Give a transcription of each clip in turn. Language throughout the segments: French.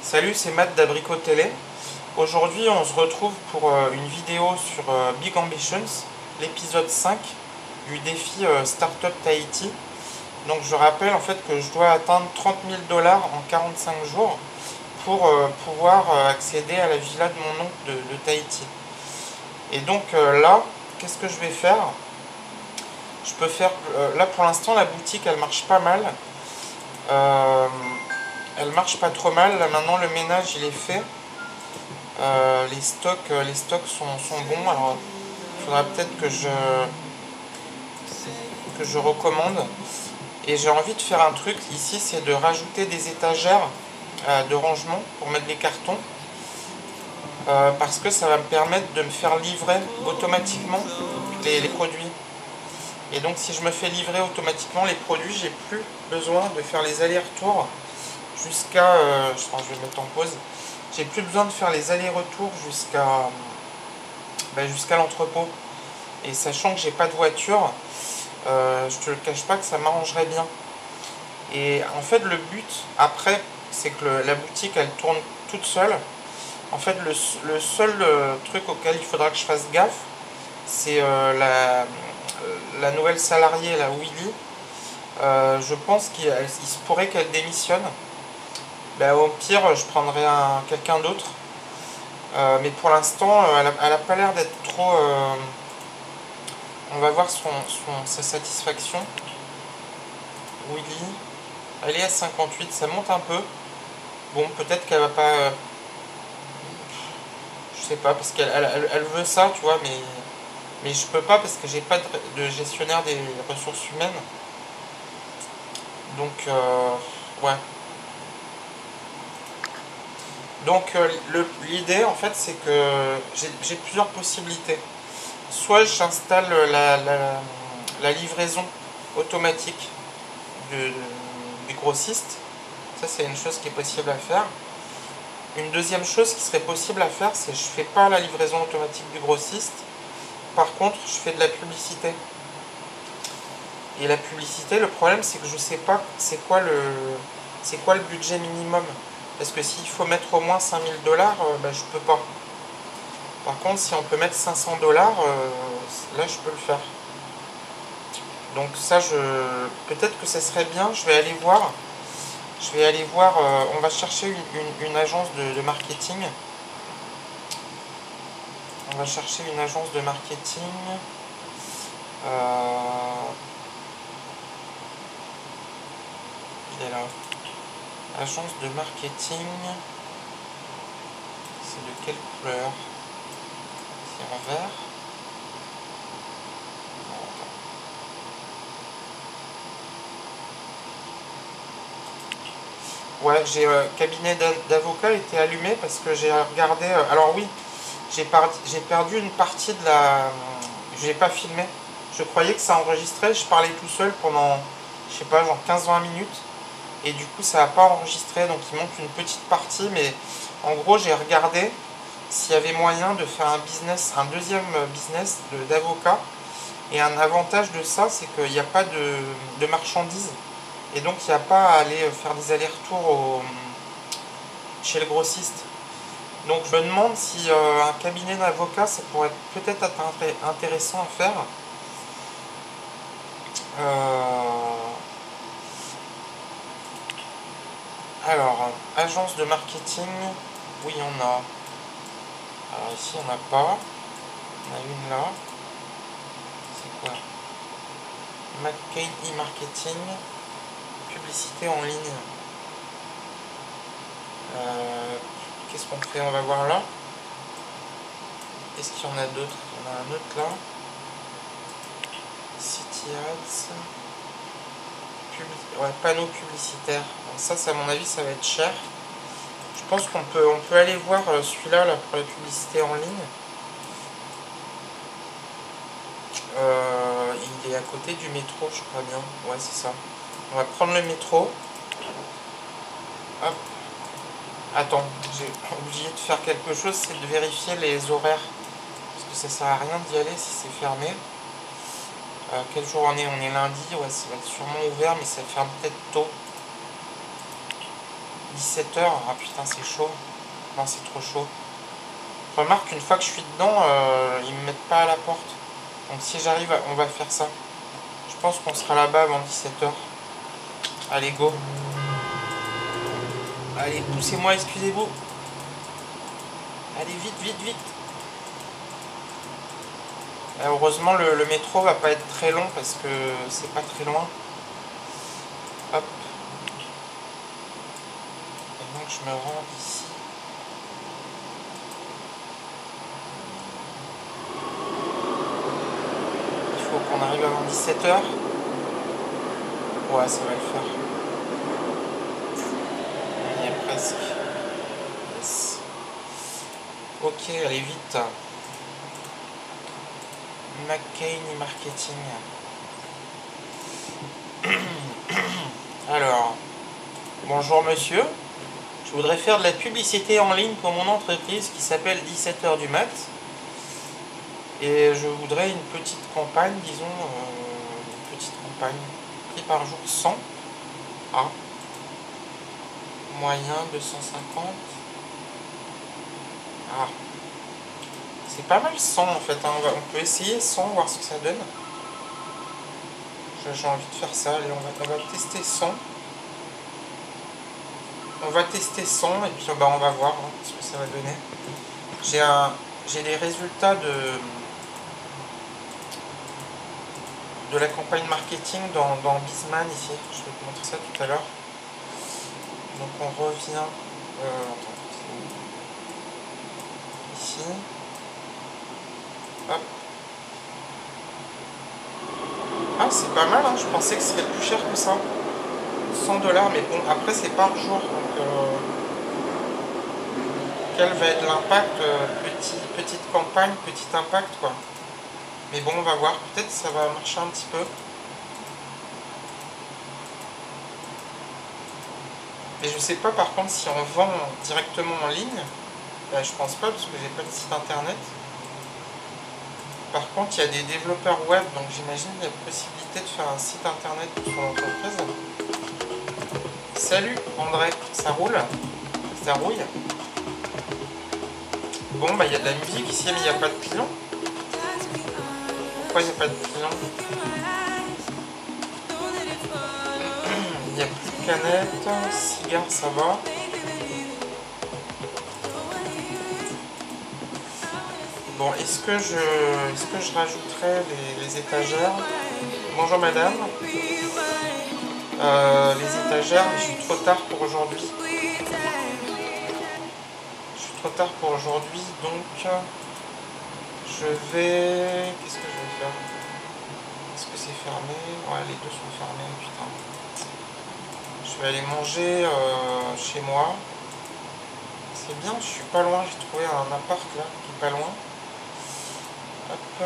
Salut, c'est Matt d'Abricot Télé. Aujourd'hui, on se retrouve pour une vidéo sur Big Ambitions, l'épisode 5 du défi Startup Tahiti. Donc je rappelle en fait que je dois atteindre 30 000 $ en 45 jours pour pouvoir accéder à la villa de mon oncle de Tahiti. Et donc là, qu'est-ce que je vais faire? Je peux faire, là pour l'instant la boutique elle marche pas mal. Elle marche pas trop mal. Là maintenant le ménage il est fait. Les stocks sont bons. Alors il faudra peut-être que je recommande. Et j'ai envie de faire un truc ici, c'est de rajouter des étagères de rangement pour mettre des cartons. Parce que ça va me permettre de me faire livrer automatiquement les produits. Et donc si je me fais livrer automatiquement les produits, j'ai plus besoin de faire les allers-retours jusqu'à... je vais mettre en pause. J'ai plus besoin de faire les allers-retours jusqu'à l'entrepôt. Et sachant que j'ai pas de voiture, je te le cache pas que ça m'arrangerait bien. Et en fait le but après, c'est que la boutique elle tourne toute seule. En fait le seul truc auquel il faudra que je fasse gaffe, c'est la nouvelle salariée, la Willy. Je pense qu'il se pourrait qu'elle démissionne. Au pire, je prendrai quelqu'un d'autre. Mais pour l'instant, elle a pas l'air d'être trop... on va voir sa satisfaction. Willy, elle est à 58, ça monte un peu. Bon, peut-être qu'elle va pas... je sais pas, parce qu'elle veut ça, tu vois, mais je peux pas parce que j'ai pas de gestionnaire des ressources humaines. Donc, ouais. Donc l'idée en fait c'est que j'ai plusieurs possibilités. Soit j'installe la livraison automatique du grossiste. Ça c'est une chose qui est possible à faire. Une deuxième chose qui serait possible à faire, c'est je fais pas la livraison automatique du grossiste. Par contre je fais de la publicité. Et la publicité, le problème c'est que je sais pas c'est quoi le budget minimum. Parce que s'il faut mettre au moins 5 000 $, je peux pas. Par contre, si on peut mettre 500 $, là je peux le faire. Donc ça, peut-être que ça serait bien. Je vais aller voir. On va chercher une agence de marketing. On va chercher une agence de marketing. Il est là. Agence de marketing, c'est de quelle couleur? C'est en vert. Ouais, j'ai cabinet d'avocat était allumé parce que j'ai regardé. Alors oui, j'ai perdu une partie de la. J'ai pas filmé. Je croyais que ça enregistrait. Je parlais tout seul pendant, je sais pas, genre 15-20 minutes. Et du coup ça n'a pas enregistré, donc il manque une petite partie, mais en gros j'ai regardé s'il y avait moyen de faire un deuxième business d'avocat. Et un avantage de ça, c'est qu'il n'y a pas de marchandises, et donc il n'y a pas à aller faire des allers-retours chez le grossiste. Donc je me demande si un cabinet d'avocat ça pourrait peut-être être intéressant à faire. Alors, agence de marketing, oui on a. Alors ici on n'a pas. On a une là. C'est quoi? McCain e-marketing. Publicité en ligne. Qu'est-ce qu'on fait? On va voir là. Est-ce qu'il y en a d'autres? Il y en a un autre là. City Ads. Ouais, panneau publicitaire. Ça, à mon avis, ça va être cher. Je pense qu'on peut aller voir celui-là là, pour la publicité en ligne. Il est à côté du métro, je crois bien. Ouais, c'est ça. On va prendre le métro. Hop. Attends, j'ai oublié de faire quelque chose, c'est de vérifier les horaires. Parce que ça sert à rien d'y aller si c'est fermé. Quel jour on est? On est lundi. Ouais, ça va être sûrement ouvert, mais ça ferme peut-être tôt. 17 heures. Ah putain, c'est chaud. Non, c'est trop chaud. Remarque, une fois que je suis dedans, ils me mettent pas à la porte. Donc si j'arrive, on va faire ça. Je pense qu'on sera là-bas avant 17 heures. Allez, go. Allez, poussez-moi, excusez-vous. Allez, vite, vite, vite. Heureusement, le métro va pas être très long parce que c'est pas très loin. Hop. Et donc, je me rends ici. Il faut qu'on arrive avant 17 heures. Ouais, ça va le faire. On y est presque. Yes. Ok, allez vite. McCain Marketing. Alors, bonjour monsieur. Je voudrais faire de la publicité en ligne pour mon entreprise qui s'appelle 17 heures du mat. Et je voudrais une petite campagne, disons, une petite campagne. Prix par jour 100. Ah. Moyen 250. Ah. C'est pas mal 100 en fait, hein. On peut essayer 100, voir ce que ça donne. J'ai envie de faire ça, allez, on va tester 100. On va tester 100 et puis bah, on va voir hein, ce que ça va donner. J'ai les résultats de la campagne marketing dans Bizman ici. Je vais te montrer ça tout à l'heure. Donc on revient attends, ici. Hop. Ah, c'est pas mal, hein. Je pensais que ce serait plus cher que ça. 100 $, mais bon, après c'est par jour. Donc, quel va être l'impact? Petite campagne, petit impact, quoi. Mais bon, on va voir. Peut-être ça va marcher un petit peu. Mais je sais pas, par contre, si on vend directement en ligne. Je pense pas, parce que j'ai pas de site internet. Par contre, il y a des développeurs web, donc j'imagine qu'il y a possibilité de faire un site internet pour son entreprise. Salut André, ça roule? Ça rouille? Bon, bah il y a de la musique ici, mais il n'y a pas de pilon. Pourquoi il n'y a pas de pilon? Il n'y a plus de canettes, cigare ça va. Bon, est-ce que je rajouterai les étagères? Bonjour madame. Les étagères, je suis trop tard pour aujourd'hui. Je suis trop tard pour aujourd'hui, donc je vais... Qu'est-ce que je vais faire? Est-ce que c'est fermé? Ouais, les deux sont fermés, putain. Je vais aller manger chez moi. C'est bien, je suis pas loin, j'ai trouvé un appart là, qui est pas loin. Hop.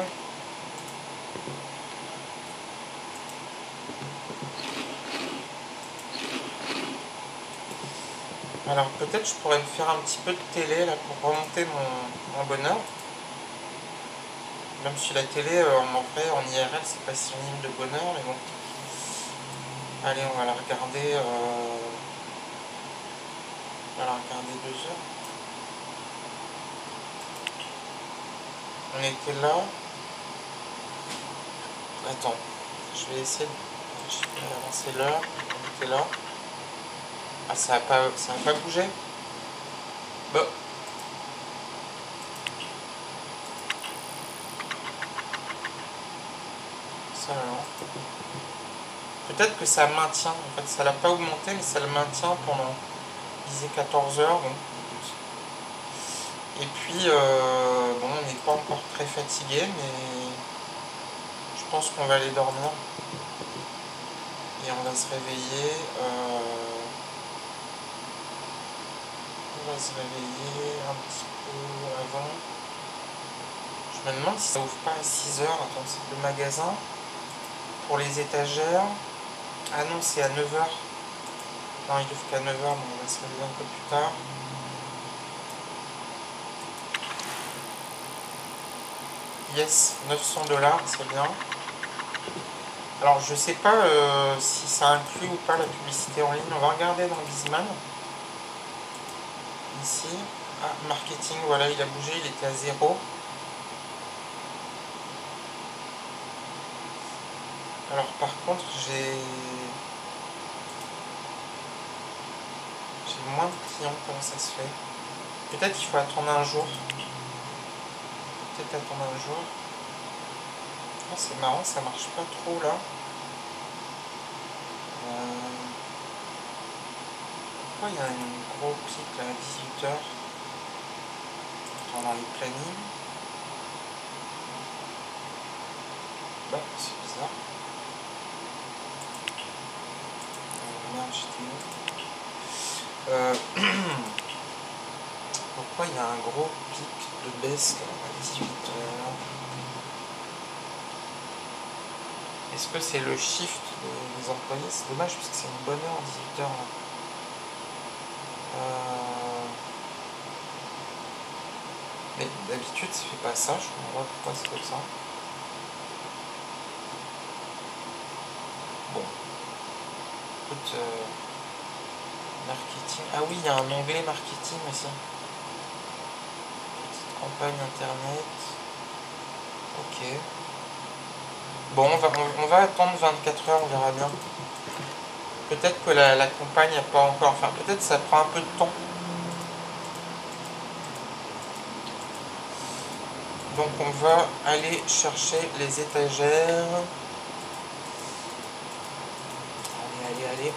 Alors peut-être je pourrais me faire un petit peu de télé là pour remonter mon bonheur. Même si la télé en vrai en IRL c'est pas synonyme de bonheur, mais bon. Allez, on va la regarder. On va la regarder 2 heures. On était là. Attends, je vais essayer d'avancer l'heure. On était là. Ah, ça n'a pas bougé. Bon. Ça non. Peut-être que ça maintient. En fait, ça l'a pas augmenté, mais ça le maintient pendant, disait 14 heures. Bon. Et puis, bon, on n'est pas encore très fatigué, mais je pense qu'on va aller dormir. Et on va se réveiller. On va se réveiller un petit peu avant. Je me demande si ça ouvre pas à 6 heures. Attends, c'est le magasin. Pour les étagères. Ah non, c'est à 9 heures. Non, il ouvre qu'à 9 heures, donc on va se réveiller un peu plus tard. Yes, 900 $, c'est bien. Alors je sais pas si ça inclut ou pas la publicité en ligne. On va regarder dans Bizman. ici. Ah, marketing, voilà, il a bougé, il était à 0. Alors par contre, j'ai moins de clients, comment ça se fait? Peut-être qu'il faut attendre un jour. Peut-être attendre un jour. Oh, c'est marrant, ça marche pas trop là. Pourquoi il y a un gros pic là à 18h dans les plannings? Bah, c'est bizarre. Merde, j'étais où? Pourquoi il y a un gros pic de baisse là, à 18h? Est-ce que c'est le shift des employés? C'est dommage parce que c'est une bonne heure, 18h là. Mais d'habitude ça fait pas ça, je comprends pas pourquoi c'est comme ça. Bon. Écoute, marketing. Ah oui, il y a un onglet marketing aussi. Petite campagne internet. Ok. Bon, on va attendre 24 heures, on verra bien. Peut-être que la campagne n'a pas encore... Enfin, peut-être ça prend un peu de temps. Donc on va aller chercher les étagères. Allez.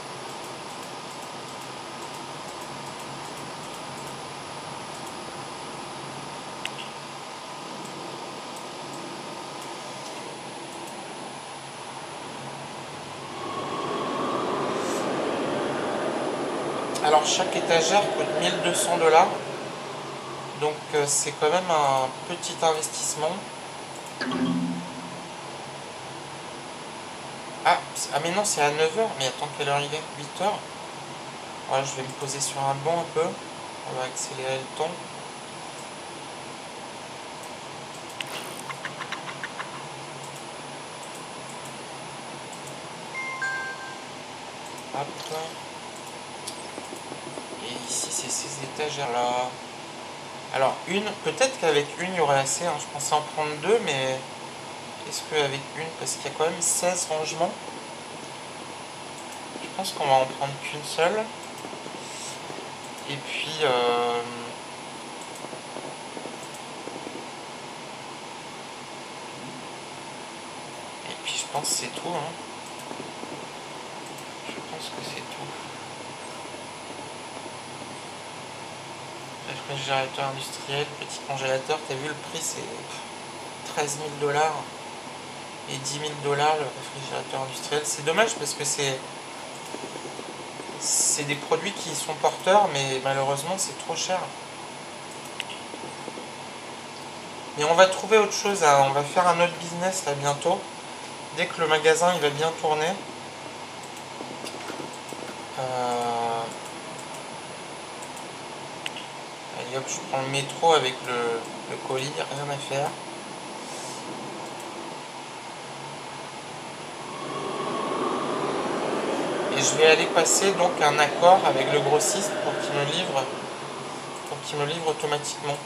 Alors chaque étagère coûte 1200 $. Donc c'est quand même un petit investissement. Ah mais non, c'est à 9h. Mais attends, quelle heure il est? 8h. Voilà, je vais me poser sur un banc un peu. On va accélérer le temps. Hop. Et ici, c'est ces étagères-là. Alors, peut-être qu'avec une, il y aurait assez. Hein. Je pensais en prendre 2, mais est-ce qu'avec une, parce qu'il y a quand même 16 rangements. Je pense qu'on va en prendre qu'une seule. Et puis... je pense que c'est tout. Hein. Je pense que c'est tout. Réfrigérateur industriel, petit congélateur. T'as vu le prix, c'est 13 000 $ et 10 000 $ le réfrigérateur industriel. C'est dommage parce que c'est des produits qui sont porteurs, mais malheureusement c'est trop cher. Mais on va trouver autre chose, on va faire un autre business là bientôt. Dès que le magasin il va bien tourner. Allez hop, je prends le métro avec le colis, rien à faire. Et je vais aller passer donc un accord avec le grossiste pour qu'il me livre automatiquement.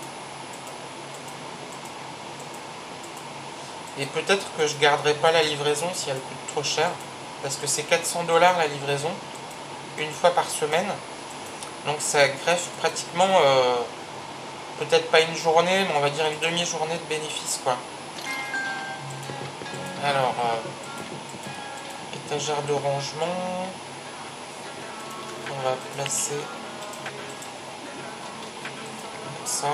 Et peut-être que je garderai pas la livraison si elle coûte trop cher, parce que c'est 400 $ la livraison, une fois par semaine. Donc ça greffe pratiquement, peut-être pas une journée, mais on va dire une demi-journée de bénéfice, quoi. Alors, étagère de rangement. On va placer comme ça.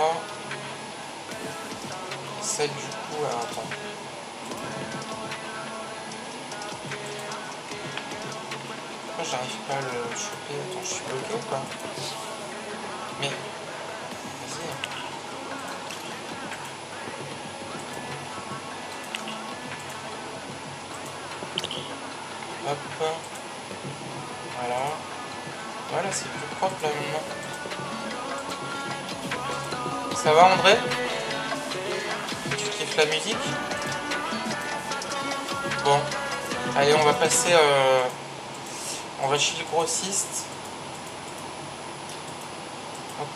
Celle du coup, alors attends. Pourquoi j'arrive pas à le choper? Attends, je suis bloqué ou pas? Mais, vas-y. Hop. Voilà. Voilà, c'est plus propre là maintenant. Ça va André? Tu kiffes la musique? Bon. Allez, on va passer... on va chez le grossiste. Hop.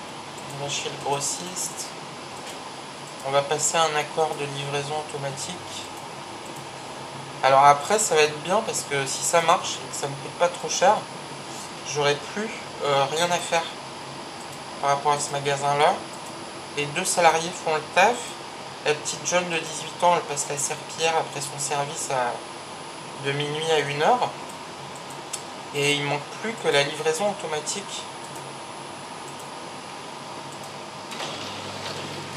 On va chez le grossiste. On va passer à un accord de livraison automatique. Alors après, ça va être bien parce que si ça marche et que ça me coûte pas trop cher, j'aurai plus rien à faire par rapport à ce magasin-là. Les 2 salariés font le taf. La petite jeune de 18 ans, elle passe la serpillière après son service de minuit à 1h. Et il manque plus que la livraison automatique.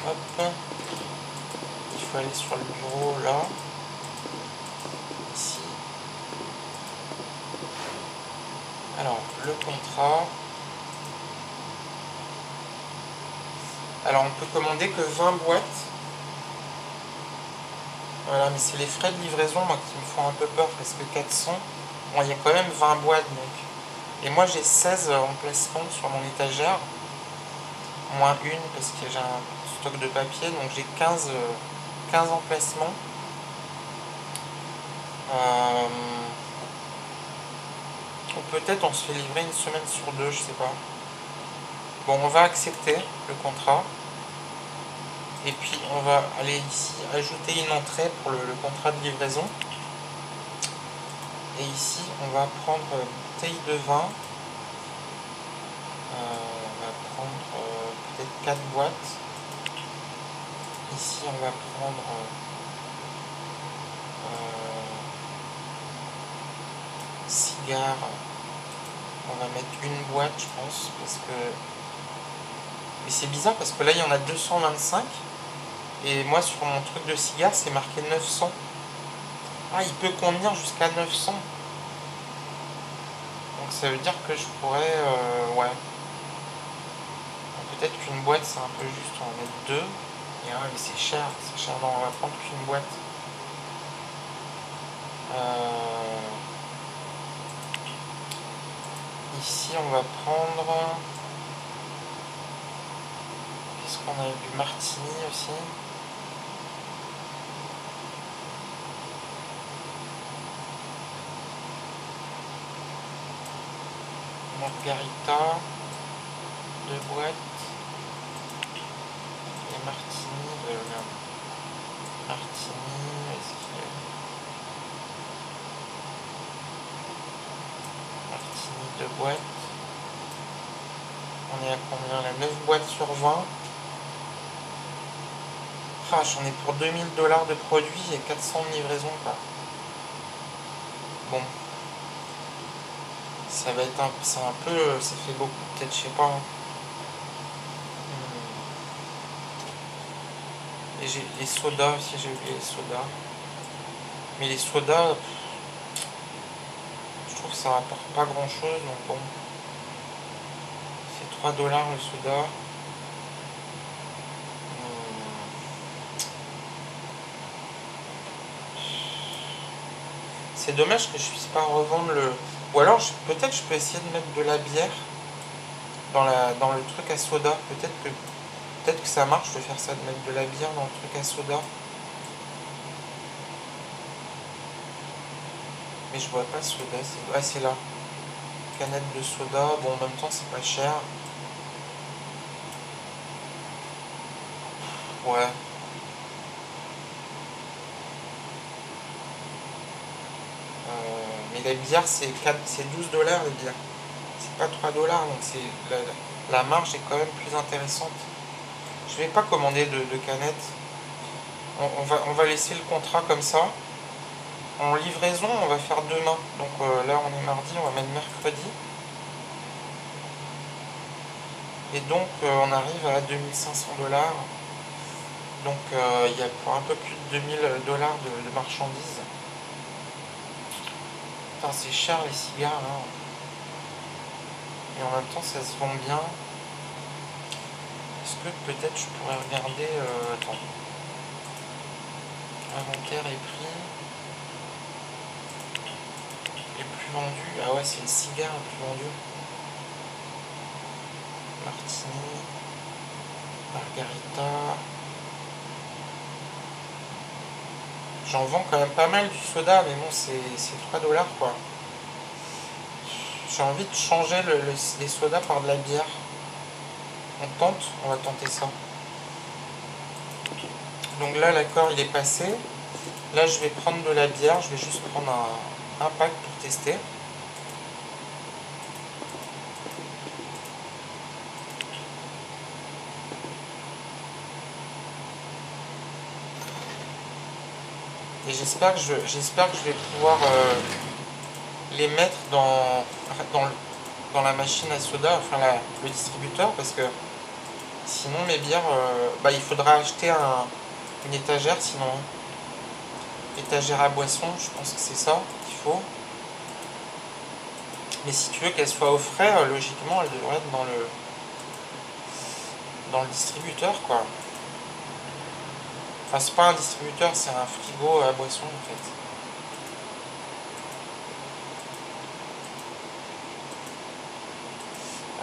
Hop. Il faut aller sur le bureau là. Ici. Alors, le contrat. Alors, on peut commander que 20 boîtes. Voilà, mais c'est les frais de livraison moi, qui me font un peu peur parce que 400, bon, il y a quand même 20 boîtes donc. Et moi j'ai 16 emplacements sur mon étagère, moins une parce que j'ai un stock de papier, donc j'ai 15 emplacements. Ou peut-être on se fait livrer une semaine sur 2, je sais pas. Bon, on va accepter le contrat. Et puis on va aller ici ajouter une entrée pour le contrat de livraison. Et ici on va prendre bouteille de vin. On va prendre peut-être 4 boîtes. Ici on va prendre cigares. On va mettre une boîte je pense parce que. Mais c'est bizarre parce que là il y en a 225. Et moi sur mon truc de cigare c'est marqué 900. Ah, il peut contenir jusqu'à 900. Donc ça veut dire que je pourrais... ouais. Peut-être qu'une boîte c'est un peu juste, on va mettre 2. Et ah, mais c'est cher, non, on va prendre qu'une boîte. Ici on va prendre... Qu'est-ce qu'on a eu du martini aussi. Margarita, 2 boîtes. Et martini, martini, est-ce qu'il y a martini, 2 boîtes. On est à combien là? 9 boîtes sur 20. Ah, j'en ai pour 2000 $ de produits et 400 de livraison quoi. Bon. Ça va être c'est un peu, ça fait beaucoup, peut-être, je sais pas. Hein. Et j'ai les sodas aussi, j'ai oublié les sodas. Mais les sodas, je trouve que ça rapporte pas grand chose, donc bon. C'est 3 $ le soda. C'est dommage que je puisse pas revendre le... Ou alors, peut-être je peux essayer de mettre de la bière dans le truc à soda. Peut-être que ça marche de faire ça, de mettre de la bière dans le truc à soda. Mais je vois pas soda. Ah, c'est là. Canette de soda. Bon, en même temps, c'est pas cher. Ouais. Mais la bière, c'est 12 $ la bière. C'est pas 3 $, donc la marge est quand même plus intéressante. Je vais pas commander de canettes. On va laisser le contrat comme ça. En livraison, on va faire demain. Donc là, on est mardi, on va mettre mercredi. Et donc, on arrive à 2500 $. Donc, il y a pour un peu plus de 2000 $ de marchandises. Putain, c'est cher les cigares là. Et en même temps, ça se vend bien. Est-ce que peut-être je pourrais regarder... attends. Inventaire et prix. Les plus vendus. Ah ouais, c'est le cigare le plus vendu. Martini. Margarita. J'en vends quand même pas mal du soda, mais bon, c'est 3 $ quoi. J'ai envie de changer les sodas par de la bière. On va tenter ça. Donc là, l'accord, il est passé. Là, je vais prendre de la bière. Je vais juste prendre un pack pour tester. Et j'espère que je vais pouvoir les mettre dans la machine à soda, enfin le distributeur, parce que sinon mes bières, il faudra acheter une étagère, sinon étagère à boisson, je pense que c'est ça qu'il faut. Mais si tu veux qu'elle soit au frais, logiquement elle devrait être dans le distributeur, quoi. Enfin, c'est pas un distributeur, c'est un frigo à boisson en fait.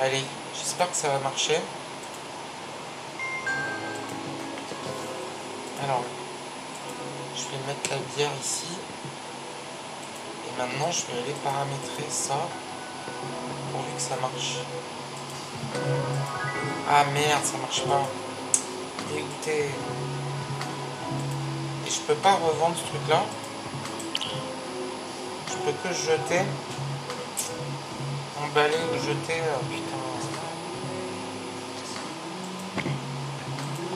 Allez, j'espère que ça va marcher. Alors, je vais mettre la bière ici. Et maintenant, je vais aller paramétrer ça pourvu que ça marche. Ah merde, ça marche pas. Dégoûté. Et je peux pas revendre ce truc là. Je peux que jeter. Emballer ou jeter. Putain.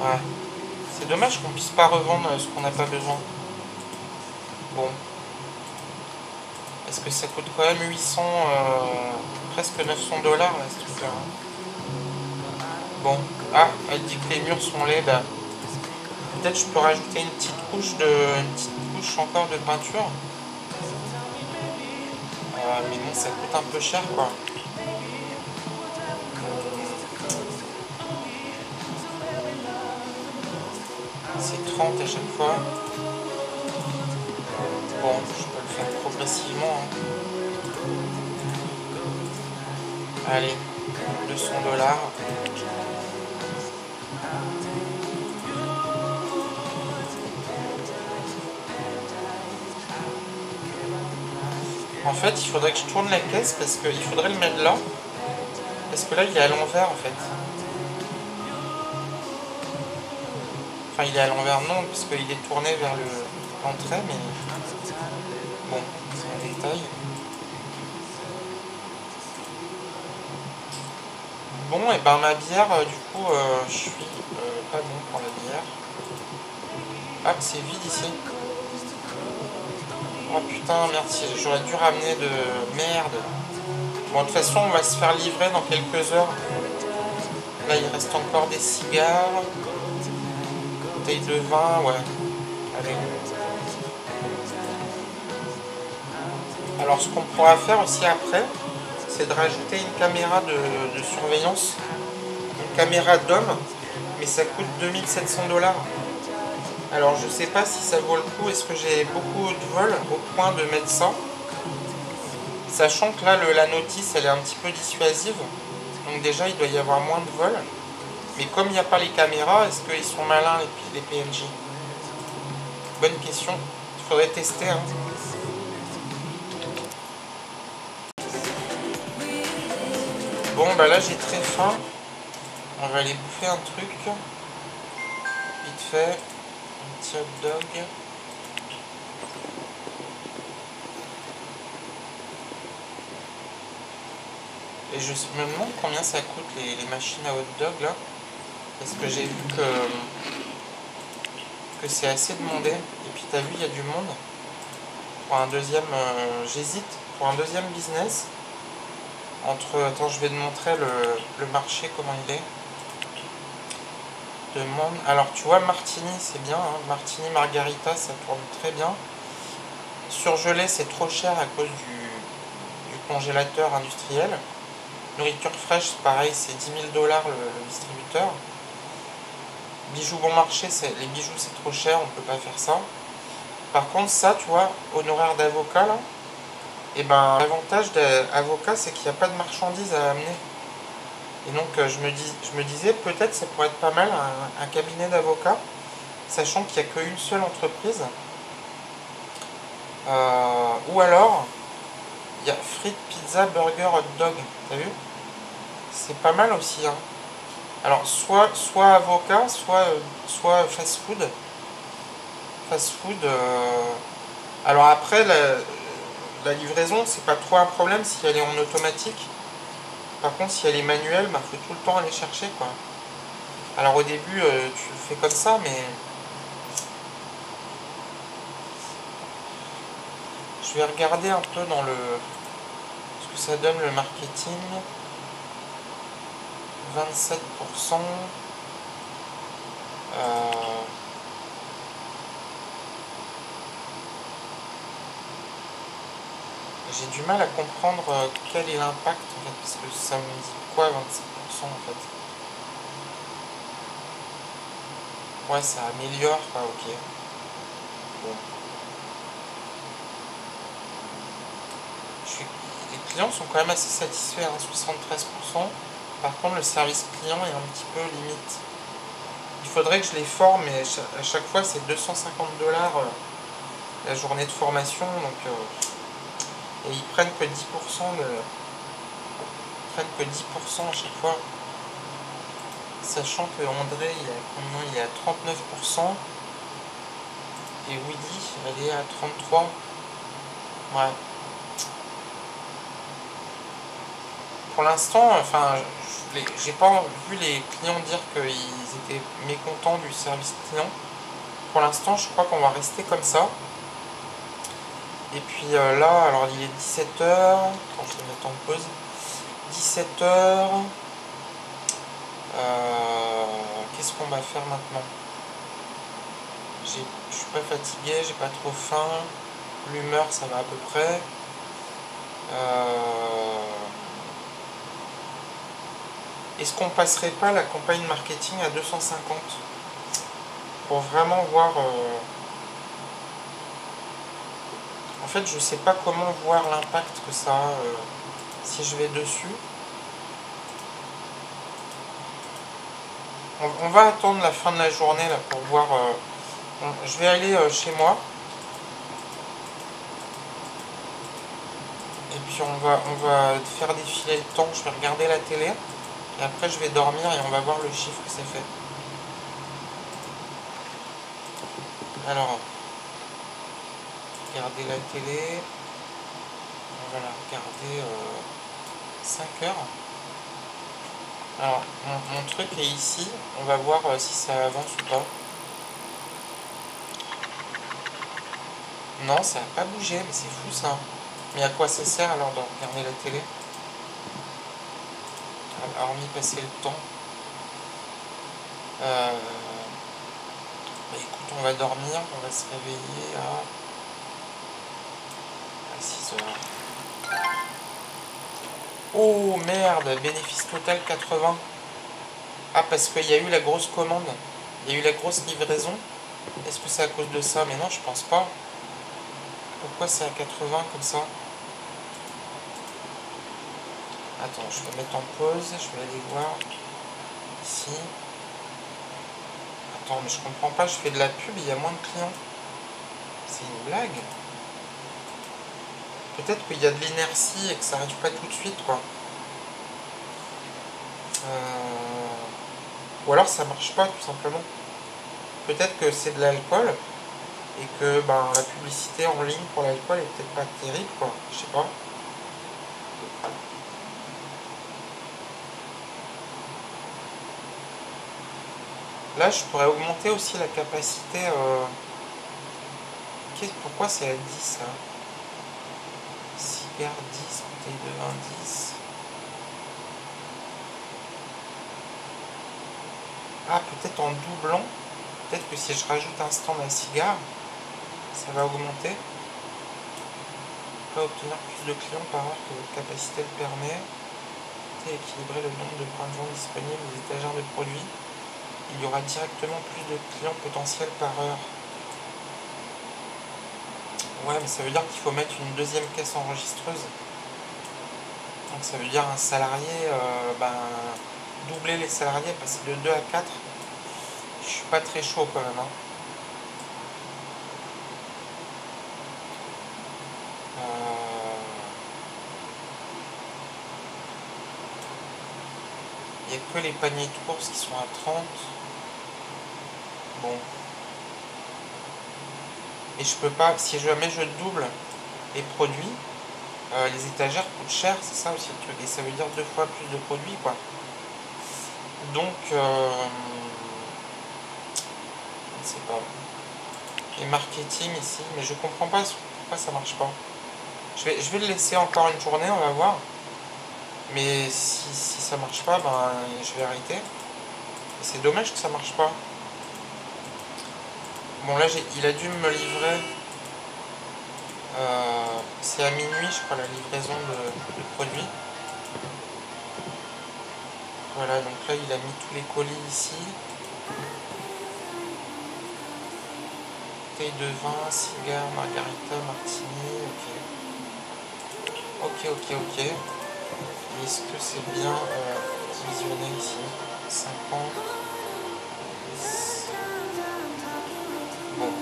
Ouais. C'est dommage qu'on puisse pas revendre ce qu'on n'a pas besoin. Bon. Parce que ça coûte quand même 800, presque 900 $ là, ce truc là. Bon. Ah, elle dit que les murs sont laids. Bah, peut-être je peux rajouter une petite couche encore de peinture. Mais bon, ça coûte un peu cher, quoi. C'est 30 à chaque fois. Bon, je peux le faire progressivement. Hein. Allez, 200 $. En fait, il faudrait que je tourne la caisse parce qu'il faudrait le mettre là. Parce que là, il est à l'envers en fait. Enfin, il est à l'envers, non, parce qu'il est tourné vers l'entrée, mais bon, c'est un détail. Bon, et ben ma bière, du coup, je suis pas bon pour la bière. Ah, c'est vide ici. Oh putain, merci, j'aurais dû ramener de merde. Bon, de toute façon, on va se faire livrer dans quelques heures. Là, il reste encore des cigares. Bouteille de vin, ouais. Allez. Alors, ce qu'on pourra faire aussi après, c'est de rajouter une caméra de surveillance. Une caméra d'homme, mais ça coûte 2700 $. Alors, je sais pas si ça vaut le coup. Est-ce que j'ai beaucoup de vols au point de mettre ça? Sachant que là, la notice, elle est un petit peu dissuasive. Donc déjà, il doit y avoir moins de vols. Mais comme il n'y a pas les caméras, est-ce qu'ils sont malins, les PNJ? Bonne question. Il faudrait tester. Hein. Bon, bah là, j'ai très faim. On va aller bouffer un truc. Vite fait. Un petit hot dog. Et je me demande combien ça coûte les machines à hot dog là. Parce que j'ai vu que c'est assez demandé. Et puis t'as vu, il y a du monde. Pour un deuxième, j'hésite. Pour un deuxième business. Attends, je vais te montrer le marché, comment il est. Demande. Alors tu vois, Martini, c'est bien. Hein. Martini Margarita, ça tourne très bien. Surgelé, c'est trop cher à cause du congélateur industriel. Nourriture fraîche, pareil, c'est 10 000 $ le distributeur. Bijoux bon marché, les bijoux c'est trop cher, on peut pas faire ça. Par contre, ça, tu vois, honoraire d'avocat, là, et ben l'avantage d'avocat, c'est qu'il n'y a pas de marchandises à amener. Et donc, je me disais, peut-être ça pourrait être pas mal un cabinet d'avocat, sachant qu'il n'y a qu'une seule entreprise. Ou alors, il y a frites, pizza, burger, hot dog. T'as vu? C'est pas mal aussi. Hein. Alors, soit avocat, soit fast-food. Fast-food. Alors après, la livraison, c'est pas trop un problème si elle est en automatique. Par contre, si elle est manuelle, bah, faut tout le temps aller chercher, quoi. Alors au début, tu le fais comme ça, mais je vais regarder un peu dans le ce que ça donne le marketing. 27%. J'ai du mal à comprendre quel est l'impact en fait, parce que ça me dit quoi 27% en fait. Ouais, ça améliore, quoi, ok. Bon. Les clients sont quand même assez satisfaits, hein, 73%. Par contre, le service client est un petit peu limite. Il faudrait que je les forme, mais à chaque fois, c'est 250$ la journée de formation. Donc, et ils prennent que 10% à chaque fois. Sachant que André, il est à 39%. Et Willy, elle est à 33%. Ouais. Pour l'instant, enfin, j'ai pas vu les clients dire qu'ils étaient mécontents du service client. Pour l'instant, je crois qu'on va rester comme ça. Et puis là, alors il est 17h. Attends, je vais mettre en pause. 17h. Qu'est-ce qu'on va faire maintenant? Je suis pas fatigué, j'ai pas trop faim. L'humeur, ça va à peu près. Est-ce qu'on passerait pas la campagne marketing à 250 pour vraiment voir... En fait, je sais pas comment voir l'impact que ça a si je vais dessus. On va attendre la fin de la journée là pour voir. Je vais aller chez moi. Et puis on va faire défiler le temps. Je vais regarder la télé. Et après je vais dormir et on va voir le chiffre que ça fait. Alors, regarder la télé. On va la regarder 5 heures. Alors, mon truc est ici. On va voir si ça avance ou pas. Non, ça n'a pas bougé, mais c'est fou ça. Mais à quoi ça sert alors de regarder la télé? Hormis passer le temps. Bah écoute, on va dormir, on va se réveiller à 6 heures. Oh merde, bénéfice total 80. Ah, parce qu'il y a eu la grosse commande. Il y a eu la grosse livraison. Est-ce que c'est à cause de ça? Mais non, je pense pas. Pourquoi c'est à 80 comme ça? Attends, je vais mettre en pause. Je vais aller voir ici. Attends, mais je comprends pas. Je fais de la pub, il y a moins de clients. C'est une blague. Peut-être qu'il y a de l'inertie et que ça arrive pas tout de suite, quoi. Ou alors ça marche pas, tout simplement. Peut-être que c'est de l'alcool et que ben, la publicité en ligne pour l'alcool est peut-être pas terrible, quoi. Je sais pas. Là, je pourrais augmenter aussi la capacité. Pourquoi c'est à 10 là? Cigare 10, bouteille de vin 10. Ah, peut-être en doublant. Peut-être que si je rajoute un stand à cigare, ça va augmenter. Pas obtenir plus de clients par heure que votre capacité le permet. Équilibrer le nombre de points de vente disponibles des étagères de produits. Il y aura directement plus de clients potentiels par heure. Ouais, mais ça veut dire qu'il faut mettre une deuxième caisse enregistreuse. Donc ça veut dire un salarié, doubler les salariés, passer de 2 à 4. Je suis pas très chaud quand même. Hein. Il y a que les paniers de courses qui sont à 30. Bon. Et je peux pas, si jamais je double les produits, les étagères coûtent cher, c'est ça aussi le truc. Et ça veut dire 2 fois plus de produits, quoi. Donc, je ne sais pas. Et marketing ici, mais je comprends pas pourquoi ça marche pas. Je vais le laisser encore une journée, on va voir. Mais si ça marche pas, ben je vais arrêter. Et c'est dommage que ça marche pas. Bon là il a dû me livrer. C'est à minuit je crois la livraison de produits. Voilà, donc là il a mis tous les colis ici. Bouteille de vin, cigare, margarita, martini, ok. Est-ce que c'est bien divisionné ici? 50. Bon.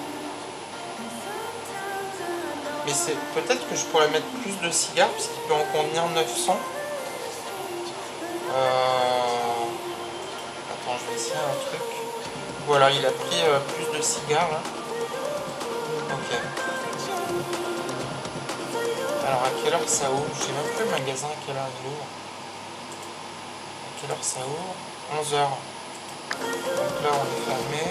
Mais c'est peut-être que je pourrais mettre plus de cigares, puisqu'il peut en contenir 900. Attends, je vais essayer un truc. Voilà, il a pris plus de cigares là. Ok. Alors à quelle heure ça ouvre? Je sais même plus le magasin à quelle heure il ouvre. À quelle heure ça ouvre? 11 h. Donc là on est fermé.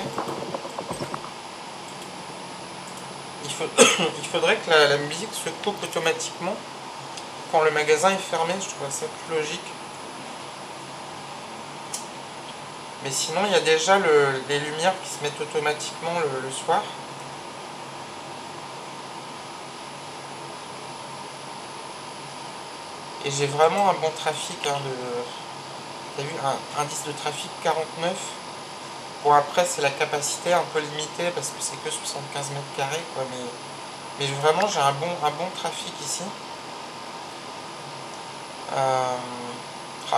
Il faudrait que la musique se coupe automatiquement quand le magasin est fermé, je trouve ça plus logique. Mais sinon il y a déjà les lumières qui se mettent automatiquement le soir. Et j'ai vraiment un bon trafic, hein, t'as vu, un indice de trafic 49. Bon après c'est la capacité un peu limitée parce que c'est que 75 mètres carrés quoi, mais vraiment j'ai un bon trafic ici.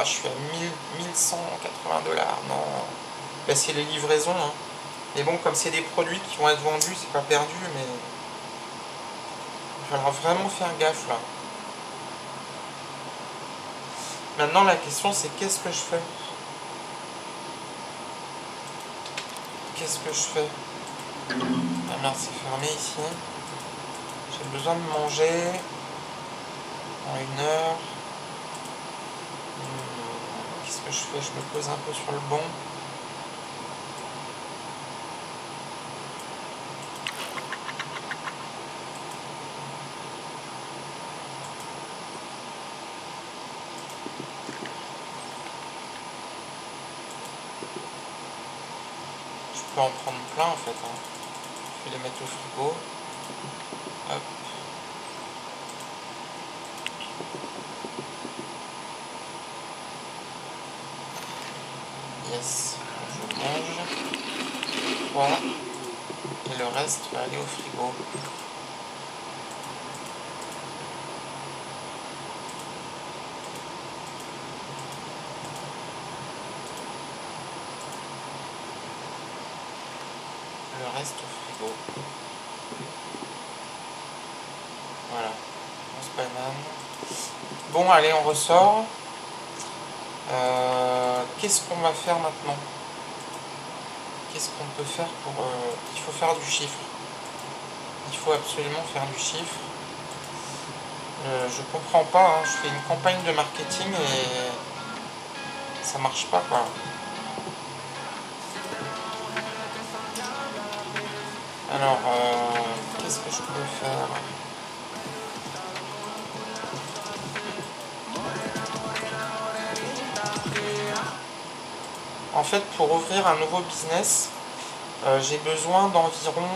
Je suis à 1180 $, non. Ben, c'est les livraisons, hein. Mais bon, comme c'est des produits qui vont être vendus, c'est pas perdu, mais il va falloir vraiment faire gaffe là. Maintenant la question c'est qu'est-ce que je fais? Qu'est-ce que je fais? Ah merde, c'est fermé ici. J'ai besoin de manger en 1 heure. Qu'est-ce que je fais? Je me pose un peu sur le banc. Je peux en prendre plein en fait, hein. Je vais les mettre au frigo. Hop. Yes, je mange 3 et le reste va aller au frigo. Le reste au frigo. Voilà, 11 bananes. Bon, allez, on ressort. Qu'est-ce qu'on va faire maintenant? Qu'est-ce qu'on peut faire pour... il faut faire du chiffre. Il faut absolument faire du chiffre. Je comprends pas, hein. Je fais une campagne de marketing et ça marche pas, quoi. Alors, qu'est-ce que je peux faire? En fait, pour ouvrir un nouveau business, j'ai besoin d'environ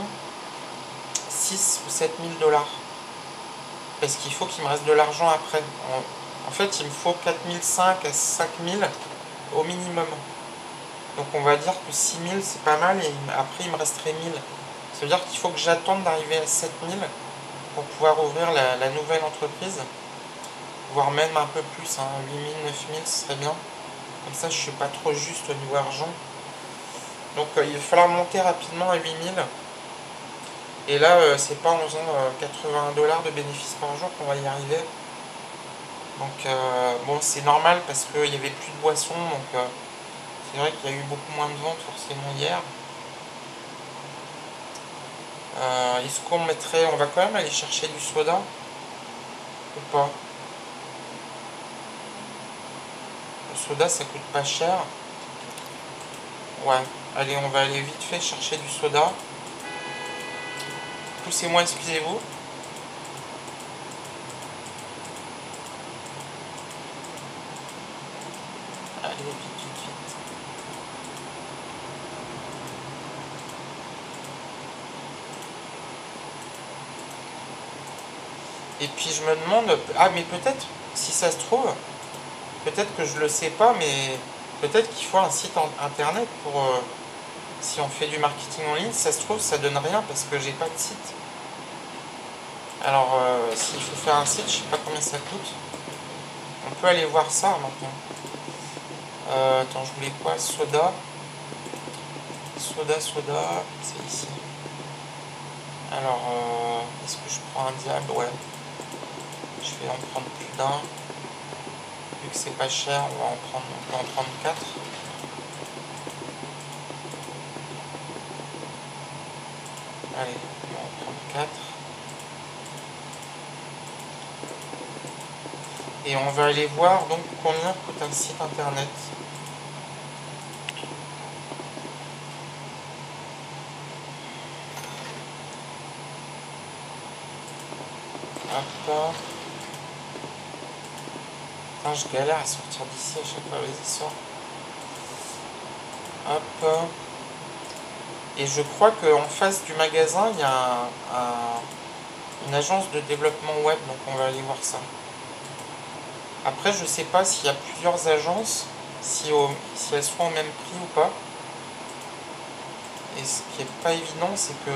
6 ou 7 000 $. Parce qu'il faut qu'il me reste de l'argent après. En fait, il me faut 4 500 à 5 000 au minimum. Donc on va dire que 6 000 c'est pas mal et après il me resterait 1000. Ça veut dire qu'il faut que j'attende d'arriver à 7 000 pour pouvoir ouvrir la nouvelle entreprise. Voire même un peu plus, hein, 8 000, 9 000 ce serait bien. Comme ça je suis pas trop juste au niveau argent. Donc il va falloir monter rapidement à 8 000. Et là c'est pas en faisant 80 $ de bénéfices par jour qu'on va y arriver. Donc bon c'est normal parce qu'il n'y avait plus de boissons. Donc C'est vrai qu'il y a eu beaucoup moins de ventes forcément hier. Est-ce qu'on mettrait... On va quand même aller chercher du soda ou pas? Le soda ça coûte pas cher. Ouais, allez, on va aller vite fait chercher du soda. Poussez-moi, excusez-vous. Allez, vite, vite, vite. Et puis je me demande... Ah, mais peut-être, si ça se trouve, peut-être que je le sais pas, mais peut-être qu'il faut un site internet pour... si on fait du marketing en ligne, ça se trouve, ça donne rien parce que j'ai pas de site. Alors, s'il faut faire un site, je sais pas combien ça coûte. On peut aller voir ça maintenant. Attends, je voulais quoi? Soda. Soda, c'est ici. Alors, est-ce que je prends un diable? Ouais. Je vais en prendre plus d'un. Vu que c'est pas cher, on peut en prendre 4. Allez, on va en prendre 4. Et on va aller voir donc combien coûte un site internet. Hop. Putain, je galère à sortir d'ici à chaque fois, vas-y, sors. Hop. Et je crois qu'en face du magasin, il y a une agence de développement web, donc on va aller voir ça. Après, je sais pas s'il y a plusieurs agences, si elles seront au même prix ou pas. Et ce qui est pas évident, c'est que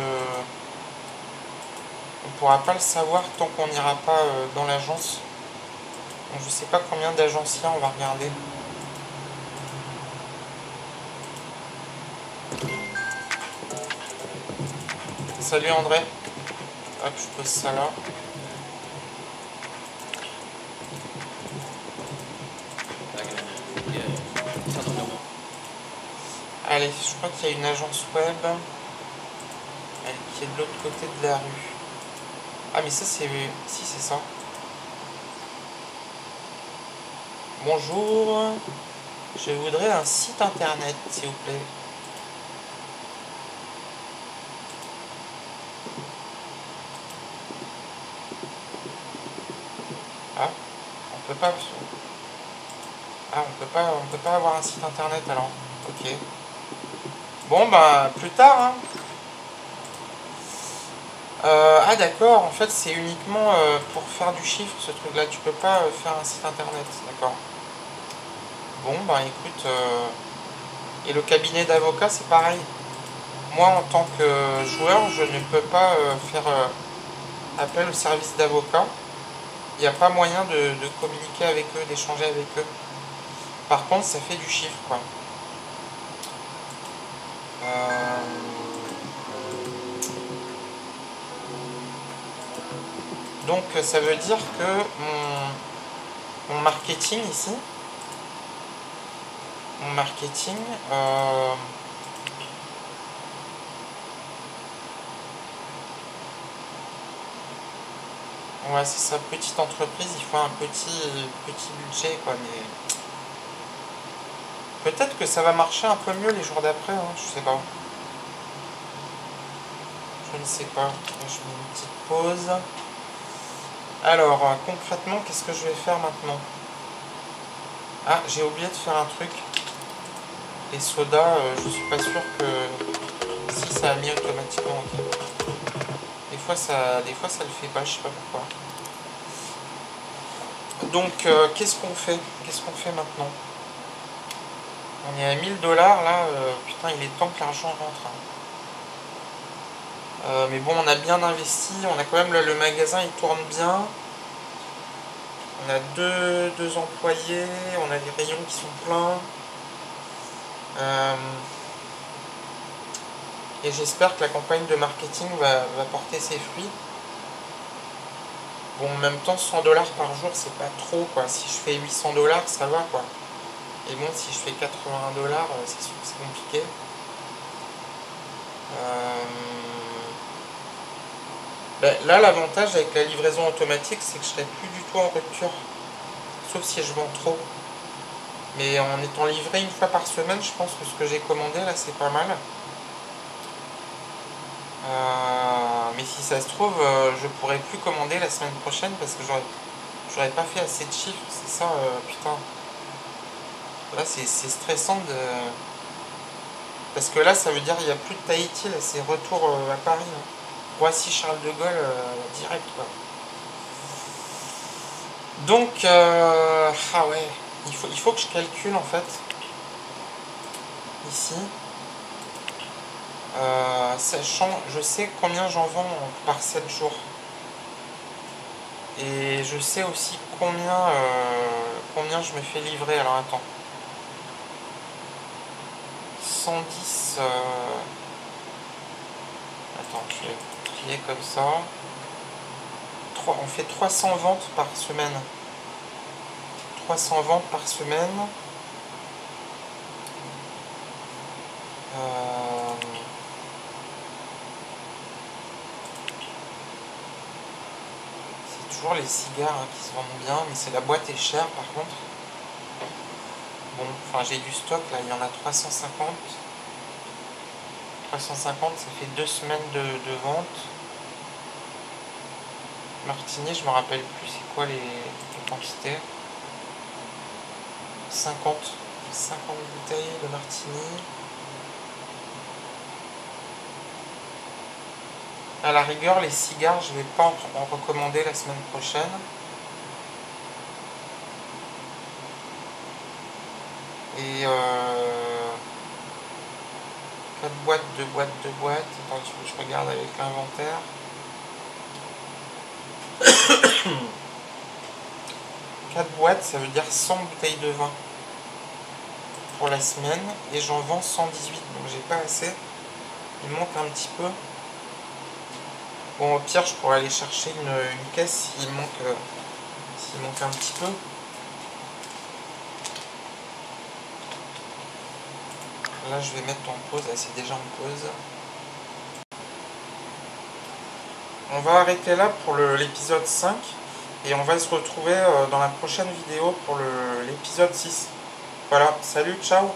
on pourra pas le savoir tant qu'on n'ira pas dans l'agence. Donc je sais pas combien d'agences il y a, on va regarder. Salut André. Hop, je pose ça là. Allez, je crois qu'il y a une agence web qui est de l'autre côté de la rue. Ah mais ça c'est... Si c'est ça. Bonjour. Je voudrais un site internet s'il vous plaît. Ah, on peut pas... Ah, on peut pas avoir un site internet alors. Ok. Bon bah plus tard hein. Ah d'accord, en fait c'est uniquement pour faire du chiffre ce truc là, tu peux pas faire un site internet, d'accord. Bon bah écoute, et le cabinet d'avocat c'est pareil. Moi en tant que joueur je ne peux pas faire appel au service d'avocat. Il n'y a pas moyen de communiquer avec eux, d'échanger avec eux. Par contre ça fait du chiffre quoi. Donc ça veut dire que mon marketing ici, ouais c'est ça, petite entreprise, il faut un petit budget quoi, mais peut-être que ça va marcher un peu mieux les jours d'après, hein, je sais pas. Je ne sais pas, je mets une petite pause. Alors, concrètement, qu'est-ce que je vais faire maintenant? Ah, j'ai oublié de faire un truc. Les sodas, je suis pas sûr que... Si, ça a mis automatiquement, ok. Des fois, ça le fait pas, je sais pas pourquoi. Donc, qu'est-ce qu'on fait? Qu'est-ce qu'on fait maintenant? On est à 1000 $ là, putain, il est temps que l'argent rentre. Hein. Mais bon, on a bien investi, on a quand même le magasin, il tourne bien. On a deux employés, on a des rayons qui sont pleins. Et j'espère que la campagne de marketing va porter ses fruits. Bon, en même temps, 100 $ par jour, c'est pas trop, quoi. Si je fais 800 $, ça va, quoi. Et bon, si je fais 81 $, c'est sûr que c'est compliqué. Ben, là, l'avantage avec la livraison automatique, c'est que je serai plus du tout en rupture. Sauf si je vends trop. Mais en étant livré une fois par semaine, je pense que ce que j'ai commandé, là, c'est pas mal. Mais si ça se trouve, je pourrais plus commander la semaine prochaine parce que j'aurais pas fait assez de chiffres. C'est ça, putain. Là, c'est stressant de... Parce que là, ça veut dire qu'il n'y a plus de Tahiti, là, c'est retour à Paris. Hein. Roissy-Charles de Gaulle, direct, quoi. Donc, ah ouais, il faut que je calcule, en fait, ici. Sachant, je sais combien j'en vends par 7 jours. Et je sais aussi combien je me fais livrer. Alors, attends. 110... Attends, je vais trier comme ça. On fait 300 ventes par semaine. 300 ventes par semaine. C'est toujours les cigares hein, qui se vendent bien, mais c'est la boîte est chère par contre. Bon, enfin j'ai du stock là, il y en a 350. 350, ça fait 2 semaines de vente. Martini, je me rappelle plus c'est quoi les quantités. 50 bouteilles de martini. À la rigueur, les cigares, je vais pas en recommander la semaine prochaine. Et 4 boîtes, 2 boîtes, 2 boîtes. Attends, je regarde avec l'inventaire. 4 boîtes, ça veut dire 100 bouteilles de vin pour la semaine. Et j'en vends 118, donc j'ai pas assez. Il manque un petit peu. Bon, au pire, je pourrais aller chercher une caisse s'il manque un petit peu. Là, je vais mettre en pause. Là, c'est déjà en pause. On va arrêter là pour l'épisode 5. Et on va se retrouver dans la prochaine vidéo pour l'épisode 6. Voilà, salut, ciao!